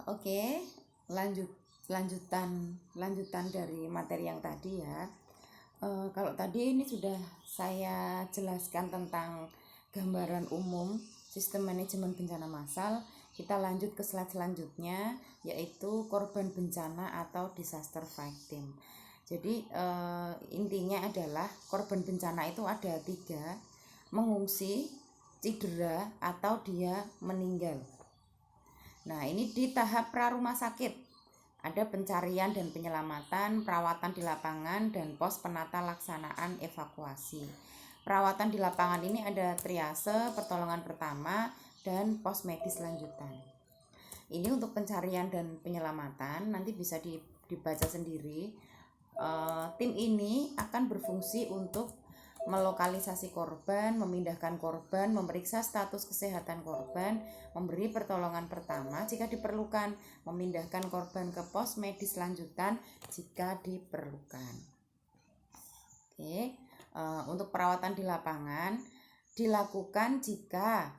Oke, lanjutan dari materi yang tadi ya. Kalau tadi ini sudah saya jelaskan tentang gambaran umum sistem manajemen bencana massal. Kita lanjut ke slide selanjutnya, yaitu korban bencana atau disaster victim. Jadi intinya adalah korban bencana itu ada 3: mengungsi, cedera, atau dia meninggal. Nah, ini di tahap pra rumah sakit. Ada pencarian dan penyelamatan, perawatan di lapangan, dan pos penata laksanaan evakuasi. Perawatan di lapangan ini ada triase, pertolongan pertama, dan pos medis lanjutan. Ini untuk pencarian dan penyelamatan, nanti bisa dibaca sendiri. Tim ini akan berfungsi untuk melokalisasi korban, memindahkan korban, memeriksa status kesehatan korban, memberi pertolongan pertama jika diperlukan, memindahkan korban ke pos medis lanjutan jika diperlukan. Oke, untuk perawatan di lapangan dilakukan jika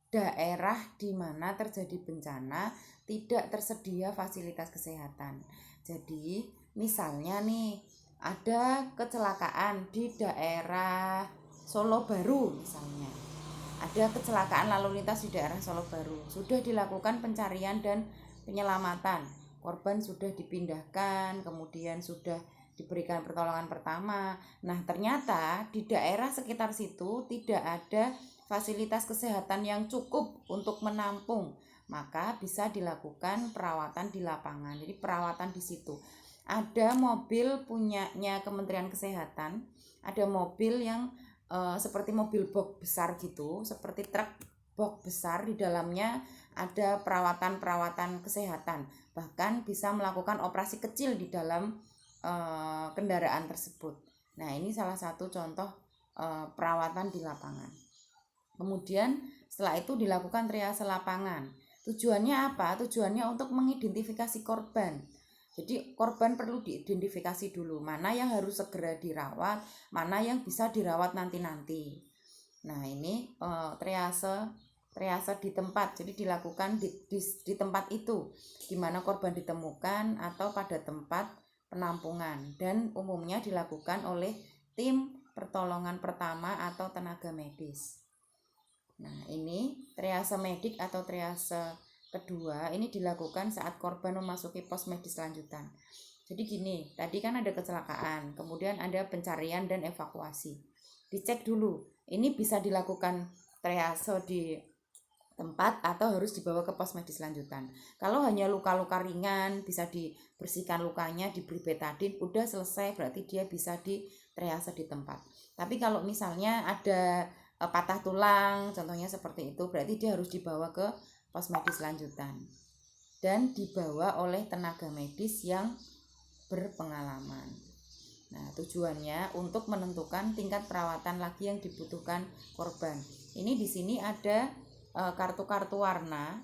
daerah di mana terjadi bencana tidak tersedia fasilitas kesehatan. Jadi, misalnya nih, ada kecelakaan di daerah Solo Baru misalnya. Ada kecelakaan lalu lintas di daerah Solo Baru. Sudah dilakukan pencarian dan penyelamatan. Korban sudah dipindahkan, kemudian sudah diberikan pertolongan pertama. Nah, ternyata di daerah sekitar situ tidak ada fasilitas kesehatan yang cukup untuk menampung, maka bisa dilakukan perawatan di lapangan. Jadi perawatan di situ. Ada mobil punyanya Kementerian Kesehatan, ada mobil yang seperti mobil box besar gitu, seperti truk box besar, di dalamnya ada perawatan kesehatan, bahkan bisa melakukan operasi kecil di dalam kendaraan tersebut. Nah, ini salah satu contoh perawatan di lapangan. Kemudian setelah itu dilakukan triase lapangan. Tujuannya apa? Tujuannya untuk mengidentifikasi korban. Jadi korban perlu diidentifikasi dulu, mana yang harus segera dirawat, mana yang bisa dirawat nanti-nanti. Nah, ini triase di tempat. Jadi dilakukan di tempat itu, di mana korban ditemukan atau pada tempat penampungan, dan umumnya dilakukan oleh tim pertolongan pertama atau tenaga medis. Nah, ini triase medik atau triase kedua ini dilakukan saat korban memasuki pos medis lanjutan. Jadi gini, tadi kan ada kecelakaan, kemudian ada pencarian dan evakuasi. Dicek dulu, ini bisa dilakukan triase di tempat atau harus dibawa ke pos medis lanjutan. Kalau hanya luka-luka ringan, bisa dibersihkan lukanya, diberi betadin, udah selesai, berarti dia bisa di triase di tempat. Tapi kalau misalnya ada patah tulang, contohnya seperti itu, berarti dia harus dibawa ke pos medis lanjutan dan dibawa oleh tenaga medis yang berpengalaman. Nah, tujuannya untuk menentukan tingkat perawatan lagi yang dibutuhkan korban. Ini di sini ada kartu-kartu warna.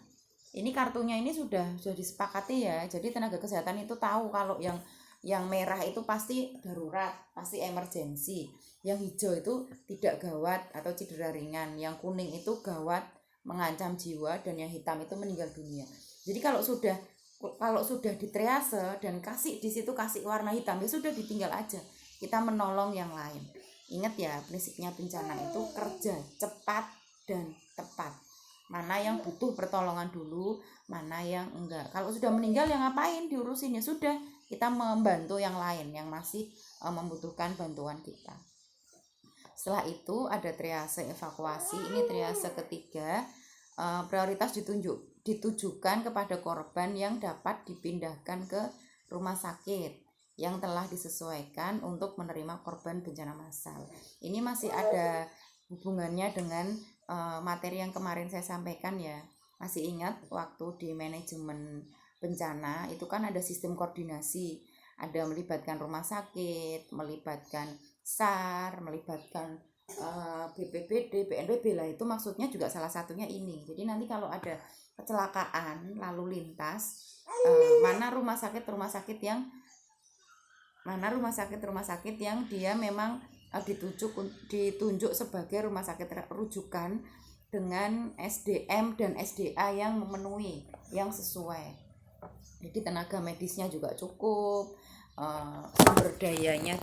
Ini kartunya ini sudah disepakati ya. Jadi tenaga kesehatan itu tahu kalau yang merah itu pasti darurat, pasti emergensi. Yang hijau itu tidak gawat atau cedera ringan. Yang kuning itu gawat, mengancam jiwa, dan yang hitam itu meninggal dunia. Jadi kalau sudah ditriase dan di situ kasih warna hitam, ya sudah, ditinggal aja. Kita menolong yang lain. Ingat ya, prinsipnya bencana itu kerja cepat dan tepat. Mana yang butuh pertolongan dulu, mana yang enggak. Kalau sudah meninggal, yang ngapain diurusin? Ya sudah, kita membantu yang lain yang masih membutuhkan bantuan kita. Setelah itu ada triase evakuasi. Ini triase ketiga. Prioritas ditujukan kepada korban yang dapat dipindahkan ke rumah sakit yang telah disesuaikan untuk menerima korban bencana massal. Ini masih ada hubungannya dengan materi yang kemarin saya sampaikan ya. Masih ingat waktu di manajemen bencana itu kan ada sistem koordinasi, ada melibatkan rumah sakit, melibatkan SAR, melibatkan BPBD, BNPB lah, itu maksudnya juga salah satunya ini. Jadi nanti kalau ada kecelakaan lalu lintas, mana rumah sakit yang dia memang ditunjuk sebagai rumah sakit rujukan dengan SDM dan SDA yang memenuhi, yang sesuai. Jadi tenaga medisnya juga cukup, sumber dayanya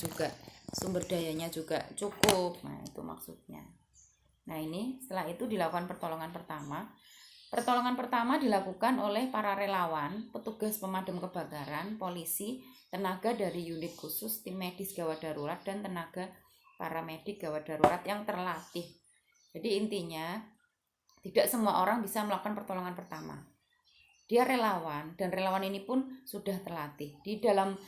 juga cukup. Nah, itu maksudnya. Nah, ini setelah itu dilakukan pertolongan pertama. Pertolongan pertama dilakukan oleh para relawan, petugas pemadam kebakaran, polisi, tenaga dari unit khusus, tim medis gawat darurat, dan tenaga paramedik gawat darurat yang terlatih. Jadi intinya tidak semua orang bisa melakukan pertolongan pertama. Dia relawan, dan relawan ini pun sudah terlatih di dalam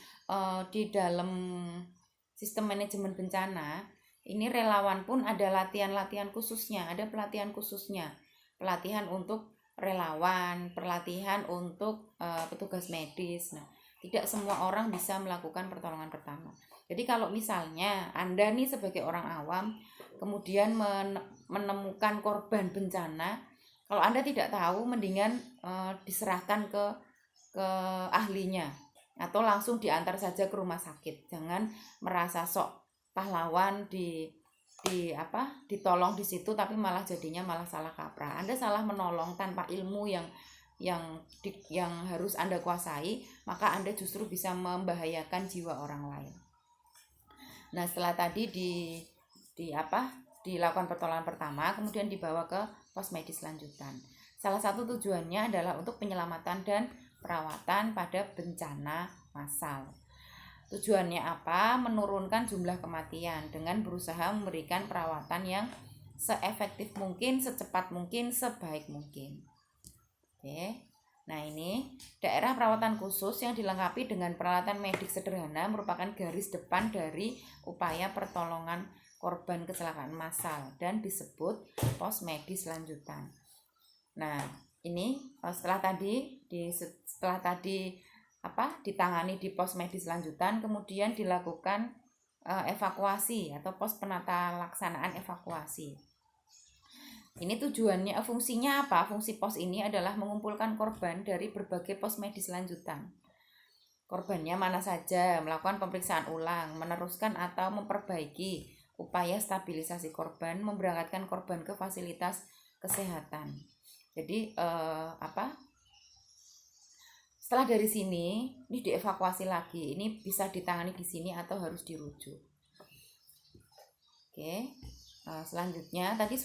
sistem manajemen bencana. Ini relawan pun ada latihan-latihan khususnya, ada pelatihan khususnya, pelatihan untuk relawan, pelatihan untuk petugas medis. Nah, tidak semua orang bisa melakukan pertolongan pertama. Jadi kalau misalnya Anda nih sebagai orang awam kemudian menemukan korban bencana, kalau Anda tidak tahu, mendingan diserahkan ke ahlinya atau langsung diantar saja ke rumah sakit. Jangan merasa sok pahlawan ditolong di situ tapi malah jadinya malah salah kaprah. Anda salah menolong tanpa ilmu yang harus Anda kuasai, maka Anda justru bisa membahayakan jiwa orang lain. Nah, setelah tadi dilakukan pertolongan pertama, kemudian dibawa ke pos medis lanjutan. Salah satu tujuannya adalah untuk penyelamatan dan perawatan pada bencana massal. Tujuannya apa? Menurunkan jumlah kematian dengan berusaha memberikan perawatan yang seefektif mungkin, secepat mungkin, sebaik mungkin. Oke. Nah, ini daerah perawatan khusus yang dilengkapi dengan peralatan medik sederhana merupakan garis depan dari upaya pertolongan korban kecelakaan massal dan disebut pos medis lanjutan. Nah, ini setelah tadi ditangani di pos medis lanjutan, kemudian dilakukan evakuasi atau pos penata laksanaan evakuasi. Ini tujuannya, fungsinya apa? Fungsi pos ini adalah mengumpulkan korban dari berbagai pos medis lanjutan. Korbannya mana saja, melakukan pemeriksaan ulang, meneruskan atau memperbaiki upaya stabilisasi korban, memberangkatkan korban ke fasilitas kesehatan. Jadi setelah dari sini ini dievakuasi lagi, ini bisa ditangani di sini atau harus dirujuk. Oke, selanjutnya tadi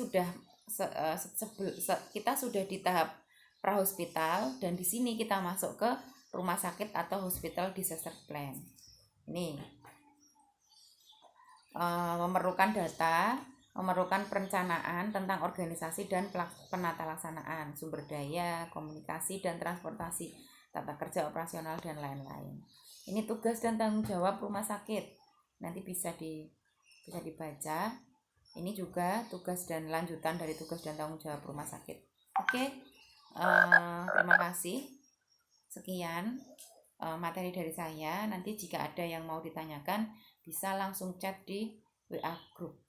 kita sudah di tahap prahospital, dan di sini kita masuk ke rumah sakit atau hospital disaster plan. Ini memerlukan data, memerlukan perencanaan tentang organisasi dan penata laksanaan, sumber daya, komunikasi dan transportasi, tata kerja operasional dan lain-lain. Ini tugas dan tanggung jawab rumah sakit. Nanti bisa dibaca. Ini juga tugas dan lanjutan dari tugas dan tanggung jawab rumah sakit. Oke, terima kasih. Sekian materi dari saya. Nanti jika ada yang mau ditanyakan, bisa langsung chat di WA group.